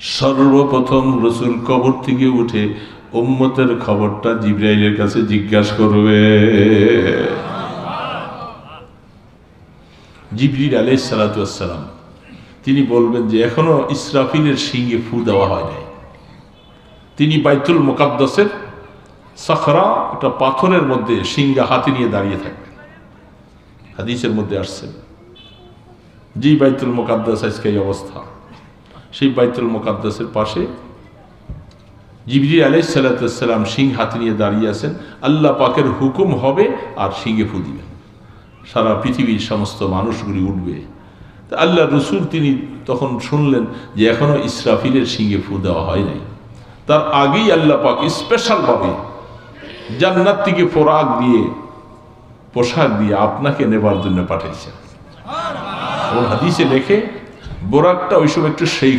সর্বপ্রথম রাসূল কবর থেকে উঠে উম্মতের খবরটা জিবরাইলের কাছে জিজ্ঞাসা করবে। জিবরিল আলাইহিস সালাতু ওয়াস সালাম তিনি বলবেন যে এখনো ইসরাফিলের শিঙে ফু দেওয়া হয় নাই। তিনি বাইতুল মুকাদ্দাসের সাখরা, একটা পাথরের মধ্যে শিঙ্গা হাতে নিয়ে দাঁড়িয়ে থাকবেন। হাদিসের মধ্যে আসছে যে বাইতুল মুকাদ্দাস আজকে এই অবস্থা, সেই বাইতুল মুকাদ্দাসের পাশে জিবরিল আলাইহিস সালাতু ওয়াস সালাম শিং হাতে নিয়ে দাঁড়িয়ে আছেন। আল্লাহ পাকের হুকুম হবে আর শিঙে ফু দিবেন, সারা পৃথিবীর সমস্ত মানুষগুলি উঠবে। তা আল্লাহ রসুল তিনি তখন শুনলেন যে এখনো ইসরাফিলের শিঙে ফু দেওয়া হয় নাই। তার আগেই আল্লাহ পাক স্পেশালভাবে জান্নাত থেকে পোশাক দিয়ে আপনাকে নেবার জন্য পাঠাইছেন। হাদিসে লেখে বোরাকটা ওই সময় একটু শেখি